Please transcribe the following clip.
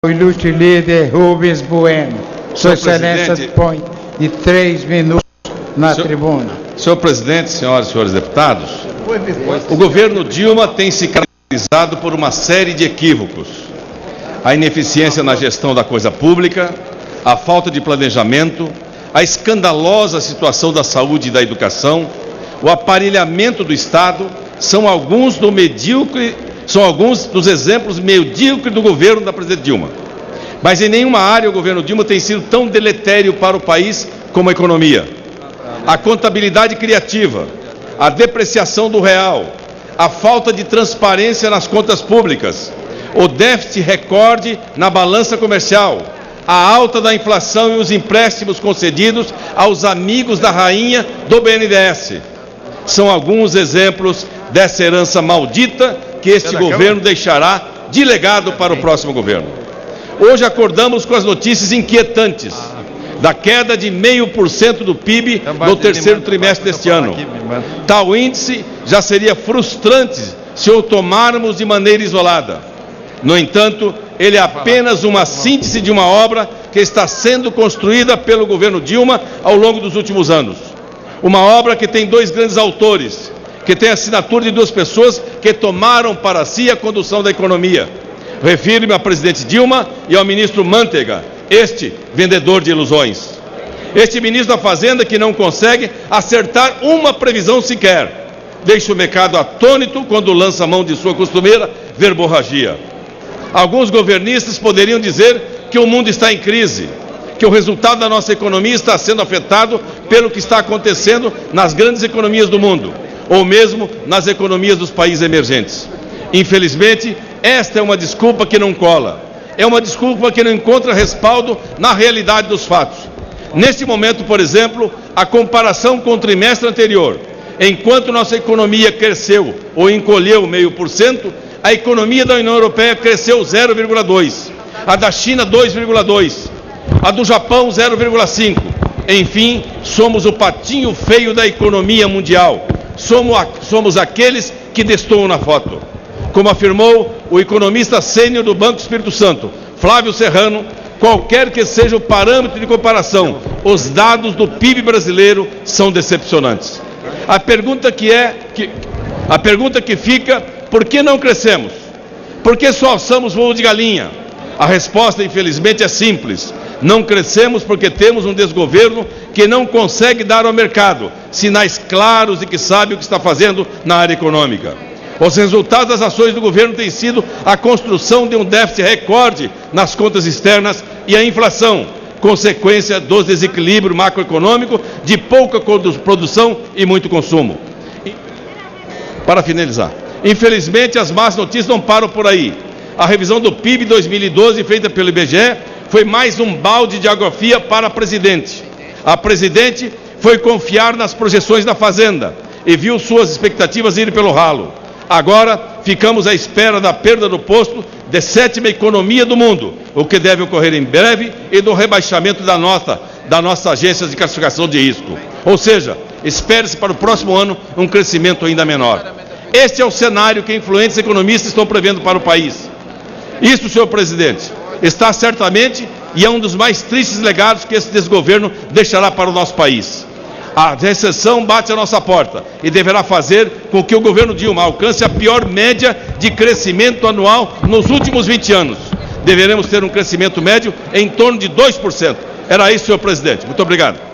O ilustre líder Rubens Bueno. Sua Excelência dispõe de 3 minutos na tribuna. Senhor presidente, senhoras e senhores deputados, o governo Dilma tem se caracterizado por uma série de equívocos. A ineficiência na gestão da coisa pública, a falta de planejamento, a escandalosa situação da saúde e da educação, o aparelhamento do Estado são alguns dos exemplos medíocres do governo da presidente Dilma. Mas em nenhuma área o governo Dilma tem sido tão deletério para o país como a economia. A contabilidade criativa, a depreciação do real, a falta de transparência nas contas públicas, o déficit recorde na balança comercial, a alta da inflação e os empréstimos concedidos aos amigos da rainha do BNDES. São alguns exemplos dessa herança maldita que este governo deixará de legado para o próximo governo. Hoje acordamos com as notícias inquietantes da queda de 0,5% do PIB no terceiro trimestre deste ano. Tal índice já seria frustrante se o tomarmos de maneira isolada. No entanto, ele é apenas uma síntese de uma obra que está sendo construída pelo governo Dilma ao longo dos últimos anos. Uma obra que tem 2 grandes autores, que tem a assinatura de 2 pessoas que tomaram para si a condução da economia. Refiro-me ao presidente Dilma e ao ministro Mantega, este vendedor de ilusões. Este ministro da Fazenda que não consegue acertar uma previsão sequer. Deixa o mercado atônito quando lança a mão de sua costumeira verborragia. Alguns governistas poderiam dizer que o mundo está em crise, que o resultado da nossa economia está sendo afetado pelo que está acontecendo nas grandes economias do mundo, ou mesmo nas economias dos países emergentes. Infelizmente, esta é uma desculpa que não cola. É uma desculpa que não encontra respaldo na realidade dos fatos. Neste momento, por exemplo, a comparação com o trimestre anterior, enquanto nossa economia cresceu ou encolheu 0,5%, a economia da União Europeia cresceu 0,2%, a da China 2,2%, a do Japão 0,5%. Enfim, somos o patinho feio da economia mundial. Somos aqueles que destoam na foto. Como afirmou o economista sênior do Banco Espírito Santo, Flávio Serrano, qualquer que seja o parâmetro de comparação, os dados do PIB brasileiro são decepcionantes. A pergunta que fica, por que não crescemos? Por que só alçamos voo de galinha? A resposta, infelizmente, é simples. Não crescemos porque temos um desgoverno que não consegue dar ao mercado sinais claros de que sabe o que está fazendo na área econômica. Os resultados das ações do governo têm sido a construção de um déficit recorde nas contas externas e a inflação, consequência do desequilíbrio macroeconômico, de pouca produção e muito consumo. Para finalizar, infelizmente as más notícias não param por aí. A revisão do PIB 2012 feita pelo IBGE foi mais um balde de água fria para a presidente. A presidente foi confiar nas projeções da Fazenda e viu suas expectativas irem pelo ralo. Agora ficamos à espera da perda do posto de 7ª economia do mundo, o que deve ocorrer em breve, e do rebaixamento da nossa agência de classificação de risco. Ou seja, espere-se para o próximo ano um crescimento ainda menor. Este é o cenário que influentes economistas estão prevendo para o país. Isso, senhor presidente, está certamente e é um dos mais tristes legados que esse desgoverno deixará para o nosso país. A recessão bate à nossa porta e deverá fazer com que o governo Dilma alcance a pior média de crescimento anual nos últimos 20 anos. Deveremos ter um crescimento médio em torno de 2%. Era isso, senhor presidente. Muito obrigado.